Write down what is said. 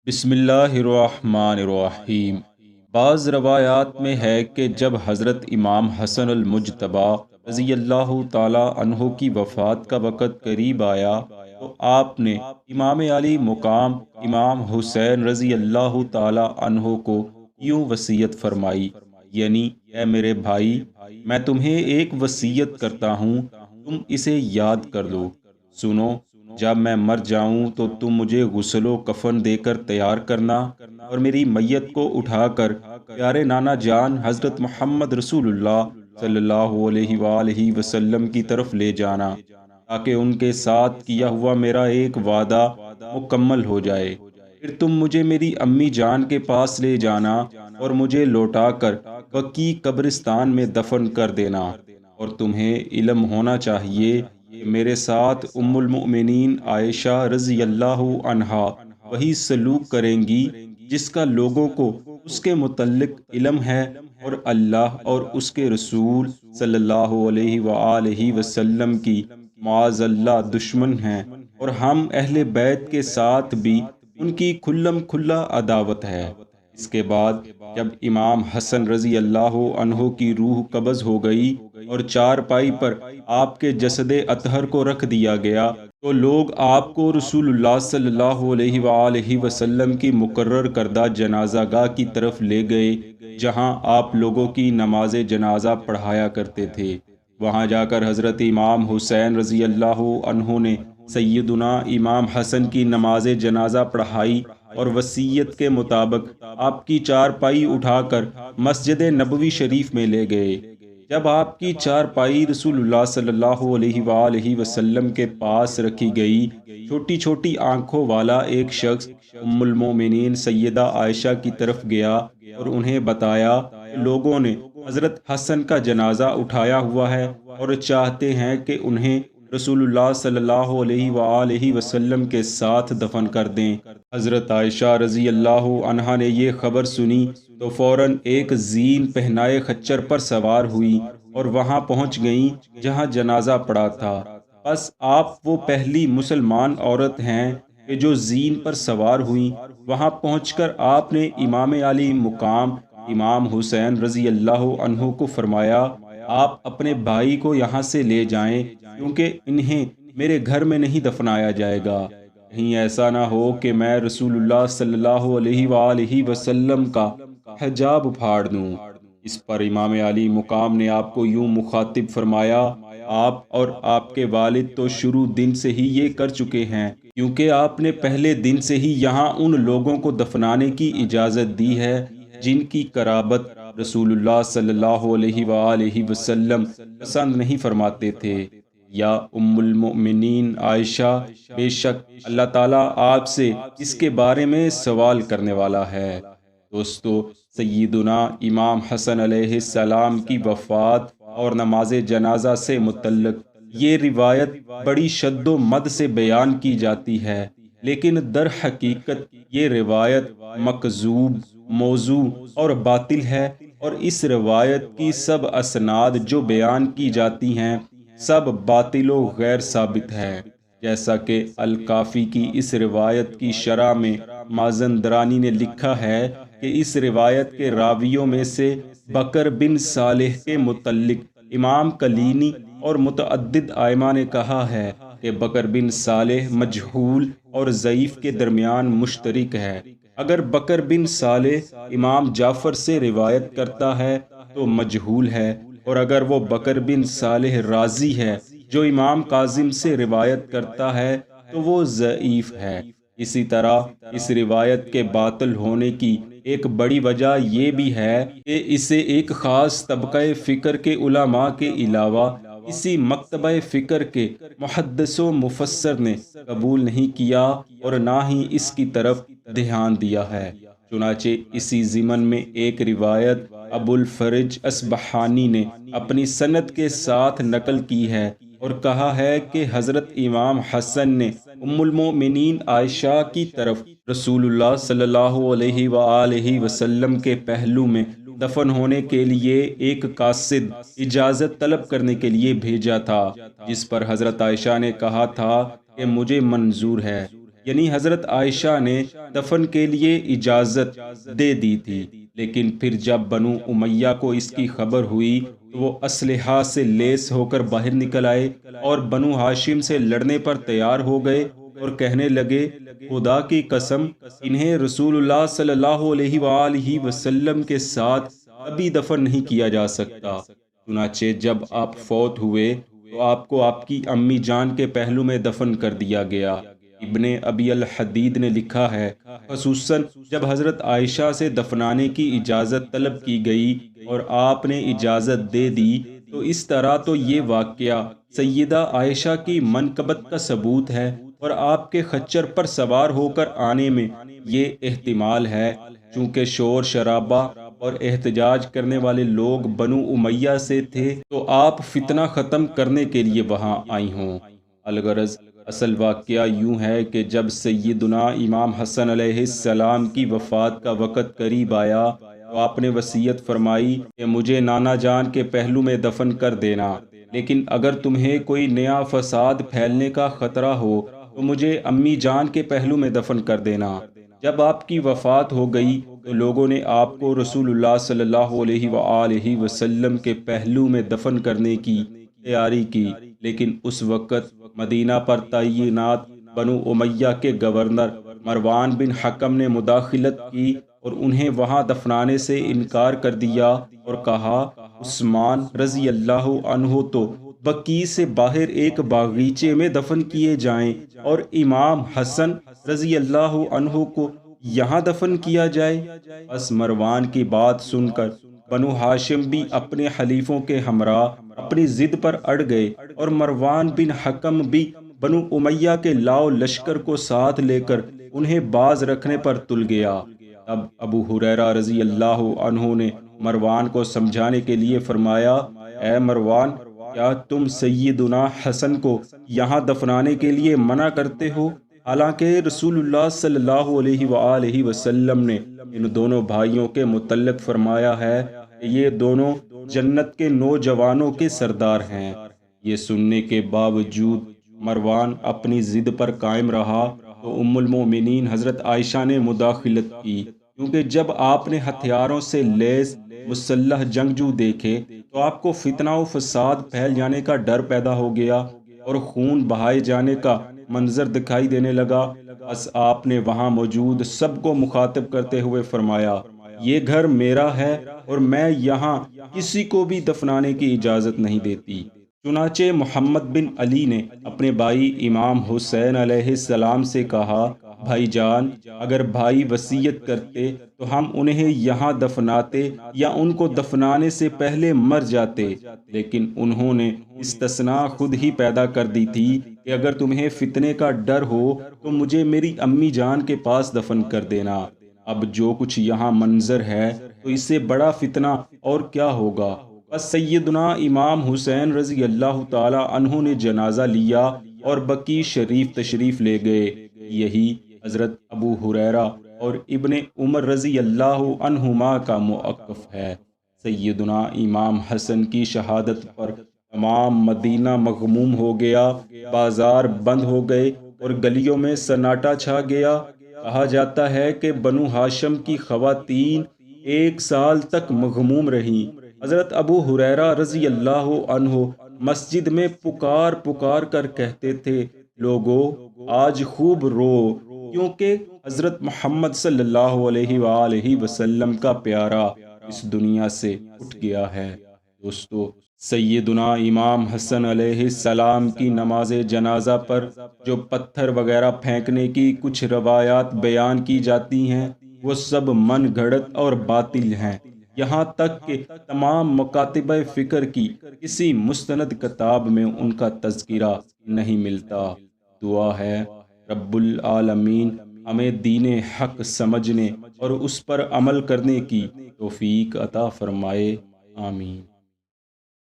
بسم اللہ الرحمن الرحیم۔ بعض روایات میں ہے کہ جب حضرت امام حسن المجتبی رضی اللہ تعالی عنہ کی وفات کا وقت قریب آیا تو آپ نے امام علی مقام امام حسین رضی اللہ تعالی عنہ کو یوں وصیت فرمائی، یعنی اے میرے بھائی، میں تمہیں ایک وصیت کرتا ہوں، تم اسے یاد کر لو۔ سنو، جب میں مر جاؤں تو تم مجھے غسل و کفن دے کر تیار کرنا اور میری میت کو اٹھا کر پیارے نانا جان حضرت محمد رسول اللہ صلی اللہ علیہ وآلہ وسلم کی طرف لے جانا، تاکہ ان کے ساتھ کیا ہوا میرا ایک وعدہ مکمل ہو جائے۔ پھر تم مجھے میری امی جان کے پاس لے جانا اور مجھے لوٹا کر بقیع قبرستان میں دفن کر دینا، اور تمہیں علم ہونا چاہیے کہ میرے ساتھ ام المؤمنین عائشہ رضی اللہ عنہا وہی سلوک کریں گی جس کا لوگوں کو اس کے متعلق علم ہے، اور اللہ اور اس کے رسول صلی اللہ علیہ وآلہ وسلم کی معاذ اللہ دشمن ہیں، اور ہم اہل بیت کے ساتھ بھی ان کی کھلم کھلا عداوت ہے۔ اس کے بعد جب امام حسن رضی اللہ عنہ کی روح قبض ہو گئی اور چارپائی پر آپ کے جسد اطہر کو رکھ دیا گیا تو لوگ آپ کو رسول اللہ صلی اللہ علیہ وآلہ وسلم کی مقرر کردہ جنازہ گاہ کی طرف لے گئے، جہاں آپ لوگوں کی نماز جنازہ پڑھایا کرتے تھے۔ وہاں جا کر حضرت امام حسین رضی اللہ عنہ نے سیدنا امام حسن کی نماز جنازہ پڑھائی اور وصیت کے مطابق آپ کی چارپائی اٹھا کر مسجد نبوی شریف میں لے گئے۔ جب آپ کی چارپائی رسول اللہ صلی اللہ علیہ وآلہ وسلم کے پاس رکھی گئی، چھوٹی چھوٹی آنکھوں والا ایک شخص ام المومنین سیدہ عائشہ کی طرف گیا اور انہیں بتایا کہ لوگوں نے حضرت حسن کا جنازہ اٹھایا ہوا ہے اور چاہتے ہیں کہ انہیں رسول اللہ صلی اللہ علیہ وآلہ وسلم کے ساتھ دفن کر دیں۔ حضرت عائشہ رضی اللہ عنہا نے یہ خبر سنی تو فوراً ایک زین پہنائے خچر پر سوار ہوئی اور وہاں پہنچ گئیں جہاں جنازہ پڑا تھا۔ بس آپ وہ پہلی مسلمان عورت ہیں کہ جو زین پر سوار ہوئیں۔ وہاں پہنچ کر آپ نے امام علی مقام امام حسین رضی اللہ عنہ کو فرمایا، آپ اپنے بھائی کو یہاں سے لے جائیں، کیونکہ انہیں میرے گھر میں نہیں دفنایا جائے گا، کہیں ایسا نہ ہو کہ میں رسول اللہ صلی اللہ علیہ وآلہ وسلم کا حجاب پھاڑ دوں۔ اس پر امام علی مقام نے آپ کو یوں مخاطب فرمایا، آپ اور آپ کے والد تو شروع دن سے ہی یہ کر چکے ہیں، کیونکہ آپ نے پہلے دن سے ہی یہاں ان لوگوں کو دفنانے کی اجازت دی ہے جن کی قرابت رسول اللہ صلی اللہ علیہ وآلہ وسلم پسند نہیں فرماتے تھے۔ یا ام المؤمنین عائشہ، بے شک اللہ تعالیٰ آپ سے اس کے بارے میں سوال کرنے والا ہے۔ دوستو، سیدنا امام حسن علیہ السلام کی وفات اور نماز جنازہ سے متعلق یہ روایت بڑی شد و مد سے بیان کی جاتی ہے، لیکن در حقیقت یہ روایت مکذوب، موضوع اور باطل ہے، اور اس روایت کی سب اسناد جو بیان کی جاتی ہیں سب باطل و غیر ثابت ہے۔ جیسا کہ الکافی کی اس روایت کی شرح میں مازندرانی نے لکھا ہے کہ اس روایت کے راویوں میں سے بکر بن صالح کے متعلق امام کلینی اور متعدد ائمہ نے کہا ہے کہ بکر بن صالح مجہول اور ضعیف کے درمیان مشترک ہے۔ اگر بکر بن صالح امام جعفر سے روایت کرتا ہے تو مجہول ہے، اور اگر وہ بکر بن صالح رازی ہے جو امام کاظم سے روایت کرتا ہے تو وہ ضعیف ہے۔ اسی طرح اس روایت کے باطل ہونے کی ایک بڑی وجہ یہ بھی ہے کہ اسے ایک خاص طبقہ فکر کے علماء کے علاوہ کسی مکتبہ فکر کے محدث و مفسر نے قبول نہیں کیا اور نہ ہی اس کی طرف دھیان دیا ہے۔ چنانچہ اسی ضمن میں ایک روایت ابو الفرج اصبہانی نے اپنی سند کے ساتھ نقل کی ہے اور کہا ہے کہ حضرت امام حسن نے ام المؤمنین عائشہ کی طرف رسول اللہ صلی اللہ علیہ وآلہ وسلم کے پہلو میں دفن ہونے کے لیے ایک قاصد اجازت طلب کرنے کے لیے بھیجا تھا، جس پر حضرت عائشہ نے کہا تھا کہ مجھے منظور ہے۔ یعنی حضرت عائشہ نے دفن کے لیے اجازت دے دی تھی، لیکن پھر جب بنو امیہ کو اس کی خبر ہوئی تو وہ اسلحہ سے لیس ہو کر باہر نکل آئے اور بنو ہاشم سے لڑنے پر تیار ہو گئے اور کہنے لگے، خدا کی قسم، انہیں رسول اللہ صلی اللہ علیہ وآلہ وسلم کے ساتھ کبھی دفن نہیں کیا جا سکتا۔ چنانچہ جب آپ فوت ہوئے تو آپ کو آپ کی امی جان کے پہلو میں دفن کر دیا گیا۔ ابن ابی الحدید نے لکھا ہے، خصوصاً جب حضرت عائشہ سے دفنانے کی اجازت طلب کی گئی اور آپ نے اجازت دے دی، تو اس طرح تو یہ واقعہ سیدہ عائشہ کی منقبت کا ثبوت ہے، اور آپ کے خچر پر سوار ہو کر آنے میں یہ احتمال ہے چونکہ شور شرابہ اور احتجاج کرنے والے لوگ بنو امیہ سے تھے تو آپ فتنہ ختم کرنے کے لیے وہاں آئی ہوں۔ الغرض اصل واقعہ یوں ہے کہ جب سیدنا امام حسن علیہ السلام کی وفات کا وقت قریب آیا تو آپ نے وصیت فرمائی کہ مجھے نانا جان کے پہلو میں دفن کر دینا، لیکن اگر تمہیں کوئی نیا فساد پھیلنے کا خطرہ ہو تو مجھے امی جان کے پہلو میں دفن کر دینا۔ جب آپ کی وفات ہو گئی تو لوگوں نے آپ کو رسول اللہ صلی اللہ علیہ وآلہ وسلم کے پہلو میں دفن کرنے کی تیاری کی، لیکن اس وقت مدینہ پر تعینات بنو امیہ کے گورنر مروان بن حکم نے مداخلت کی اور انہیں وہاں دفنانے سے انکار کر دیا اور کہا، عثمان رضی اللہ عنہ تو بقیع سے باہر ایک باغیچے میں دفن کیے جائیں اور امام حسن رضی اللہ عنہ کو یہاں دفن کیا جائے۔ بس مروان کی بات سن کر بنو ہاشم بھی اپنے حلیفوں کے ہمراہ اپنی ضد پر اڑ گئے اور مروان بن حکم بھی بنو امیہ کے لاؤ لشکر کو ساتھ لے کر انہیں باز رکھنے پر تل گیا۔ اب ابو ہریرہ رضی اللہ عنہ نے مروان کو سمجھانے کے لیے فرمایا، اے مروان، کیا تم سیدنا حسن کو یہاں دفنانے کے لیے منع کرتے ہو؟ حالانکہ رسول اللہ صلی اللہ علیہ وآلہ وسلم نے ان دونوں بھائیوں کے متعلق فرمایا ہے کہ یہ دونوں جنت کے نوجوانوں کے سردار ہیں۔ یہ سننے کے باوجود مروان اپنی ضد پر قائم رہا تو ام المومنین حضرت عائشہ نے مداخلت کی، کیونکہ جب آپ نے ہتھیاروں سے لیس مسلح جنگجو دیکھے تو آپ کو فتنہ و فساد پھیل جانے کا ڈر پیدا ہو گیا اور خون بہائے جانے کا منظر دکھائی دینے لگا۔ بس آپ نے وہاں موجود سب کو مخاطب کرتے ہوئے فرمایا، یہ گھر میرا ہے اور میں یہاں کسی کو بھی دفنانے کی اجازت نہیں دیتی۔ چنانچہ محمد بن علی نے اپنے بھائی امام حسین علیہ السلام سے کہا، بھائی جان، اگر بھائی وصیت کرتے تو ہم انہیں یہاں دفناتے یا ان کو دفنانے سے پہلے مر جاتے، لیکن انہوں نے استثناء خود ہی پیدا کر دی تھی کہ اگر تمہیں فتنے کا ڈر ہو تو مجھے میری امی جان کے پاس دفن کر دینا۔ اب جو کچھ یہاں منظر ہے تو اس سے بڑا فتنہ اور کیا ہوگا۔ بس سیدنا امام حسین رضی اللہ تعالی عنہ نے جنازہ لیا اور بقیع شریف تشریف لے گئے۔ یہی حضرت ابو ہریرہ اور ابن عمر رضی اللہ عنہما کا موقف ہے۔ سیدنا امام حسن کی شہادت پر تمام مدینہ مغموم ہو گیا، بازار بند ہو گئے اور گلیوں میں سناٹا چھا گیا۔ کہا جاتا ہے کہ بنو ہاشم کی خواتین 1 سال تک مغموم رہیں۔ حضرت ابو ہریرہ رضی اللہ عنہ مسجد میں پکار پکار کر کہتے تھے، لوگو آج خوب رو، کیونکہ حضرت محمد صلی اللہ علیہ وآلہ وسلم کا پیارا اس دنیا سے اٹھ گیا ہے۔ دوستو، سیدنا امام حسن علیہ السلام کی نماز جنازہ پر جو پتھر وغیرہ پھینکنے کی کچھ روایات بیان کی جاتی ہیں وہ سب من گھڑت اور باطل ہیں، یہاں تک کہ تمام مکاتب فکر کی کسی مستند کتاب میں ان کا تذکرہ نہیں ملتا۔ دعا ہے رب العالمین ہمیں دین حق سمجھنے اور اس پر عمل کرنے کی توفیق عطا فرمائے، آمین۔